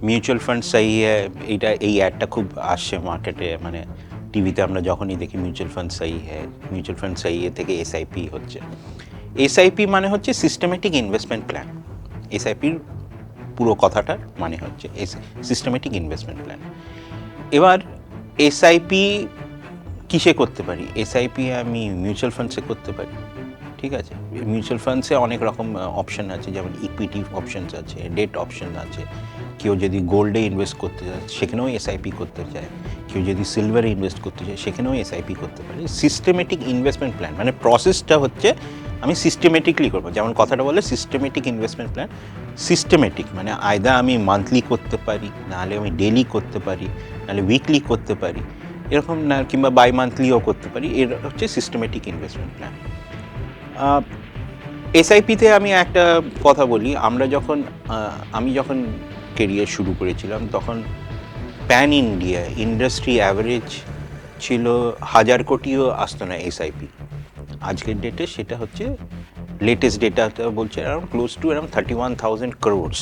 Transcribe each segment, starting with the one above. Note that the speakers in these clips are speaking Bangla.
মিউচুয়াল ফান্ড সাই এইটা এই অ্যাডটা খুব আসছে মার্কেটে, মানে টিভিতে আমরা যখনই দেখি মিউচুয়াল ফান্ড সাই মিউচুয়াল ফান্ড সাই থেকে এসআইপি হচ্ছে। এসআইপি মানে হচ্ছে সিস্টেমেটিক ইনভেস্টমেন্ট প্ল্যান। এসআইপির পুরো কথাটার মানে হচ্ছে সিস্টেমেটিক ইনভেস্টমেন্ট প্ল্যান। এবার এসআইপি কিসে করতে পারি? এসআইপি আমি মিউচুয়াল ফান্ডসে করতে পারি, ঠিক আছে। মিউচুয়াল ফান্ডসে অনেক রকম অপশান আছে, যেমন ইকুইটি অপশানস আছে, ডেট অপশান আছে। কেউ যদি গোল্ডে ইনভেস্ট করতে চায় সেখানেও এসআইপি করতে চায়, কেউ যদি সিলভারে ইনভেস্ট করতে চায় সেখানেও এসআইপি করতে পারে। সিস্টেমেটিক ইনভেস্টমেন্ট প্ল্যান মানে প্রসেসটা হচ্ছে আমি সিস্টেমেটিকলি করবো, যেমন কথাটা বলে সিস্টেমেটিক ইনভেস্টমেন্ট প্ল্যান। সিস্টেমেটিক মানে আয়দা আমি মান্থলি করতে পারি, নাহলে আমি ডেলি করতে পারি, নাহলে উইকলি করতে পারি, এরকম না, কিংবা বাই মান্থলিও করতে পারি। এর হচ্ছে সিস্টেমেটিক ইনভেস্টমেন্ট প্ল্যান। এসআইপিতে আমি একটা কথা বলি, আমি যখন কেরিয়ার শুরু করেছিলাম তখন প্যান ইন্ডিয়া ইন্ডাস্ট্রি অ্যাভারেজ ছিল 1000 কোটিও আসতো না এসআইপি। আজকের ডেটে সেটা হচ্ছে, লেটেস্ট ডেটাটা বলছে around close two around 31,000 crores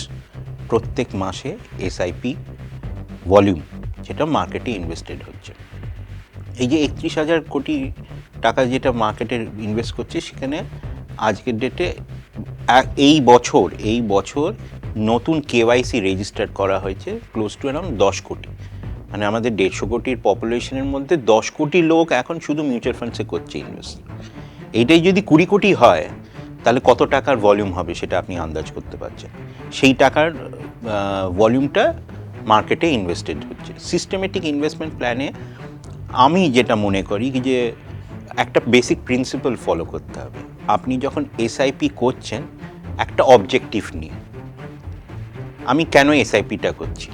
প্রত্যেক মাসে এসআইপি ভলিউম, যেটা মার্কেটে ইনভেস্টেড হচ্ছে। এই যে 31,000 কোটি টাকা যেটা মার্কেটে ইনভেস্ট করছে, সেখানে আজকের ডেটে এই বছর নতুন কেওয়াইসি রেজিস্টার করা হয়েছে ক্লোজ টু অ্যারাউন্ড 10 কোটি। মানে আমাদের 150 কোটির পপুলেশনের মধ্যে 10 কোটি লোক এখন শুধু মিউচুয়াল ফান্ডসে করছে ইনভেস্ট। এইটাই যদি 20 কোটি হয় তাহলে কত টাকার ভলিউম হবে সেটা আপনি আন্দাজ করতে পারছেন। সেই টাকার ভলিউমটা মার্কেটে ইনভেস্টেড হচ্ছে। সিস্টেমেটিক ইনভেস্টমেন্ট প্ল্যানে আমি যেটা মনে করি যে একটা বেসিক প্রিন্সিপাল ফলো করতে হবে। আপনি যখন এসআইপি করছেন একটা অবজেক্টিভ নিয়ে, আমি কেন এসআইপিটা করছি,